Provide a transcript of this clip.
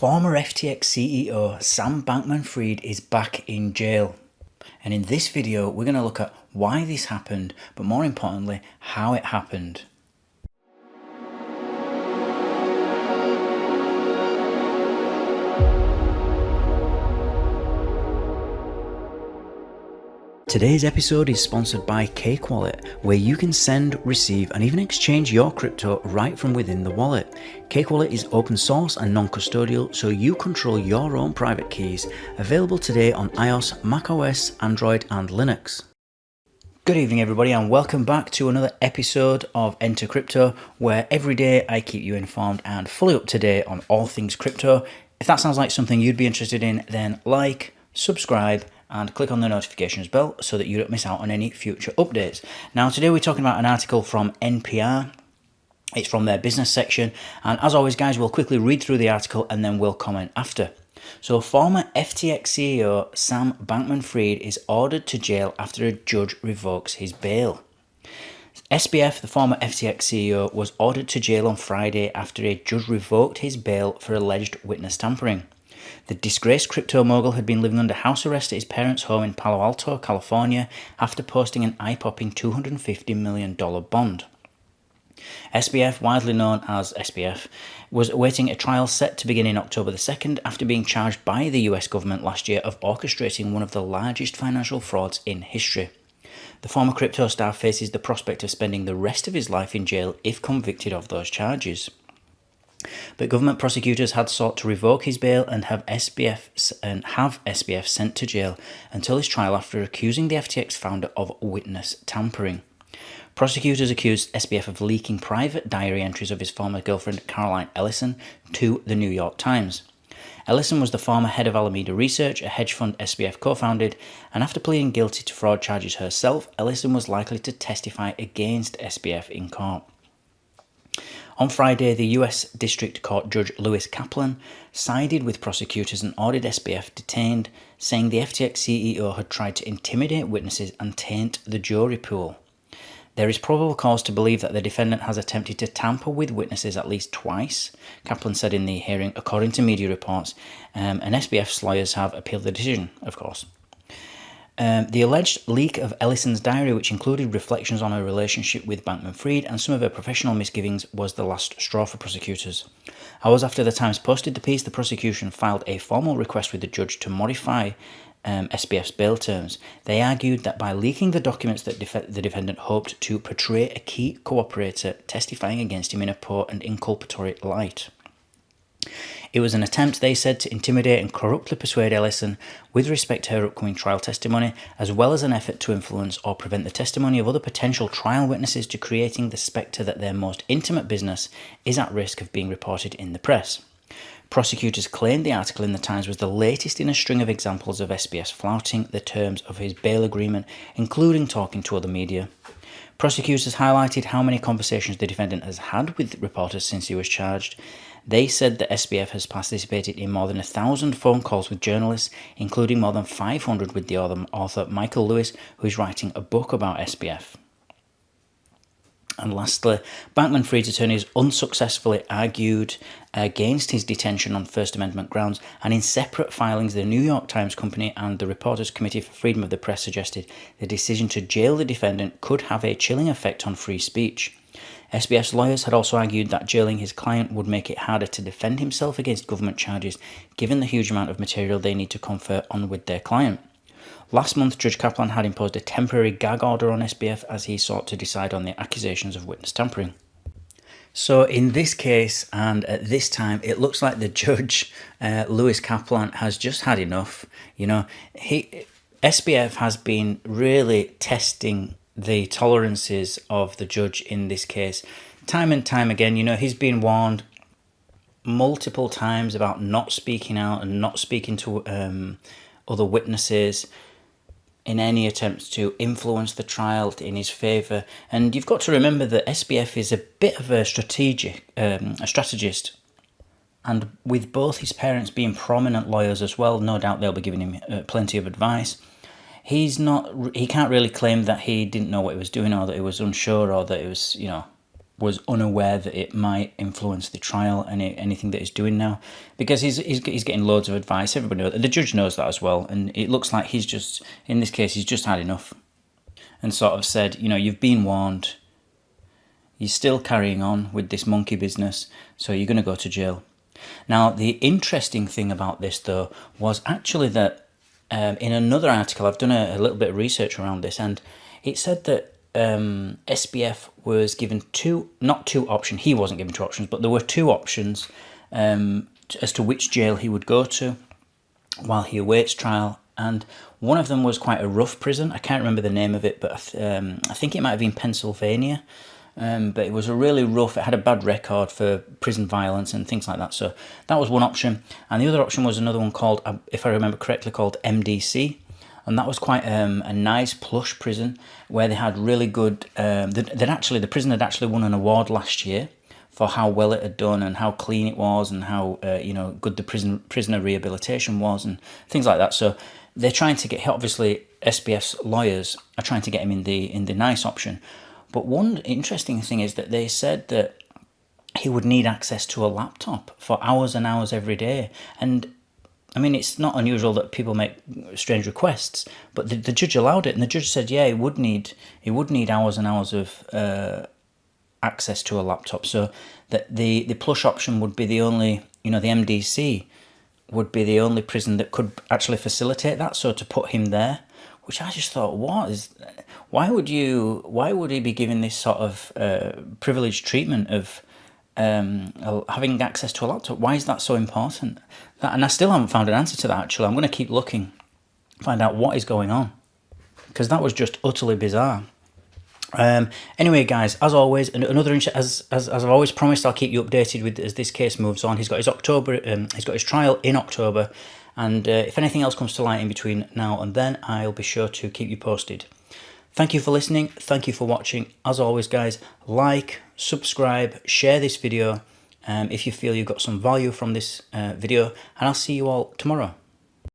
Former FTX CEO Sam Bankman-Fried is back in jail. And in this video, we're going to look at why this happened, but more importantly, how it happened. Today's episode is sponsored by Cake Wallet, where you can send, receive, and even exchange your crypto right from within the wallet. Cake Wallet is open source and non-custodial, so you control your own private keys. Available today on iOS, macOS, Android, and Linux. Good evening, everybody, and welcome back to another episode of Enter Crypto, where every day I keep you informed and fully up to date on all things crypto. If that sounds like something you'd be interested in, then like, subscribe, and click on the notifications bell so that you don't miss out on any future updates. Now, today we're talking about an article from NPR. It's from their business section, and as always, guys, we'll quickly read through the article and then we'll comment after. So, former FTX CEO Sam Bankman-Fried is ordered to jail after a judge revokes his bail. SBF, the former FTX CEO, was ordered to jail on Friday after a judge revoked his bail for alleged witness tampering. The disgraced crypto mogul had been living under house arrest at his parents' home in Palo Alto, California, after posting an eye-popping $250 million bond. SBF, widely known as SBF, was awaiting a trial set to begin in October the 2nd after being charged by the US government last year of orchestrating one of the largest financial frauds in history. The former crypto star faces the prospect of spending the rest of his life in jail if convicted of those charges. But government prosecutors had sought to revoke his bail and have SBF sent to jail until his trial after accusing the FTX founder of witness tampering. Prosecutors accused SBF of leaking private diary entries of his former girlfriend Caroline Ellison to the New York Times. Ellison was the former head of Alameda Research, a hedge fund SBF co-founded, and after pleading guilty to fraud charges herself, Ellison was likely to testify against SBF in court. On Friday, the US District Court Judge Lewis Kaplan sided with prosecutors and ordered SBF detained, saying the FTX CEO had tried to intimidate witnesses and taint the jury pool. There is probable cause to believe that the defendant has attempted to tamper with witnesses at least twice, Kaplan said in the hearing, according to media reports, and SBF's lawyers have appealed the decision, of course. The alleged leak of Ellison's diary, which included reflections on her relationship with Bankman-Fried and some of her professional misgivings, was the last straw for prosecutors. Hours after the Times posted the piece, the prosecution filed a formal request with the judge to modify SBF's bail terms. They argued that by leaking the documents that the defendant hoped to portray a key cooperator testifying against him in a poor and inculpatory light. It was an attempt, they said, to intimidate and corruptly persuade Ellison with respect to her upcoming trial testimony, as well as an effort to influence or prevent the testimony of other potential trial witnesses to creating the spectre that their most intimate business is at risk of being reported in the press. Prosecutors claimed the article in the Times was the latest in a string of examples of SBS flouting the terms of his bail agreement, including talking to other media. Prosecutors highlighted how many conversations the defendant has had with reporters since he was charged. They said that SBF has participated in more than 1,000 phone calls with journalists, including more than 500 with the author Michael Lewis, who is writing a book about SBF. And lastly, Bankman-Fried's attorneys unsuccessfully argued against his detention on First Amendment grounds, and in separate filings, the New York Times Company and the Reporters Committee for Freedom of the Press suggested the decision to jail the defendant could have a chilling effect on free speech. SBF's lawyers had also argued that jailing his client would make it harder to defend himself against government charges, given the huge amount of material they need to confer on with their client. Last month, Judge Kaplan had imposed a temporary gag order on SBF as he sought to decide on the accusations of witness tampering. So in this case, and at this time, it looks like the judge, Lewis Kaplan, has just had enough. SBF has been really testing the tolerances of the judge in this case. Time and time again, he's been warned multiple times about not speaking out and not speaking to other witnesses in any attempts to influence the trial in his favour. And you've got to remember that SBF is a bit of a strategist. And with both his parents being prominent lawyers as well, no doubt they'll be giving him plenty of advice. He can't really claim that he didn't know what he was doing, or that he was unsure, or that it was, was unaware that it might influence the trial and anything that he's doing now, because he's getting loads of advice. Everybody knows, the judge knows that as well, and it looks like he's just, in this case, he's just had enough and sort of said, you know, you've been warned, you're still carrying on with this monkey business, so you're going to go to jail. Now, the interesting thing about this, though, was actually that in another article, I've done a little bit of research around this, and it said that SBF was given not two options, he wasn't given two options, but there were two options as to which jail he would go to while he awaits trial, and one of them was quite a rough prison. I can't remember the name of it, but I think it might have been Pennsylvania. But it was a really rough, it had a bad record for prison violence and things like that. So that was one option. And the other option was another one called, if I remember correctly, called MDC. And that was quite a nice plush prison where they had really good, the prison had actually won an award last year for how well it had done and how clean it was and how, good the prisoner rehabilitation was and things like that. So they're trying to get, obviously SBF's lawyers are trying to get him in the nice option. But one interesting thing is that they said that he would need access to a laptop for hours and hours every day. And I mean, it's not unusual that people make strange requests, but the judge allowed it, and the judge said, yeah, he would need hours and hours of access to a laptop. So that the plush option would be the only, the MDC would be the only prison that could actually facilitate that. So to put him there, which I just thought, why would he be given this sort of privileged treatment of having access to a laptop? Why is that so important? And I still haven't found an answer to that, actually. I'm going to keep looking, find out what is going on, because that was just utterly bizarre. Anyway, guys, as always, as I've always promised, I'll keep you updated as this case moves on. He's got his trial in October. And if anything else comes to light in between now and then, I'll be sure to keep you posted. Thank you for listening. Thank you for watching. As always, guys, like, subscribe, share this video if you feel you got some value from this video. And I'll see you all tomorrow.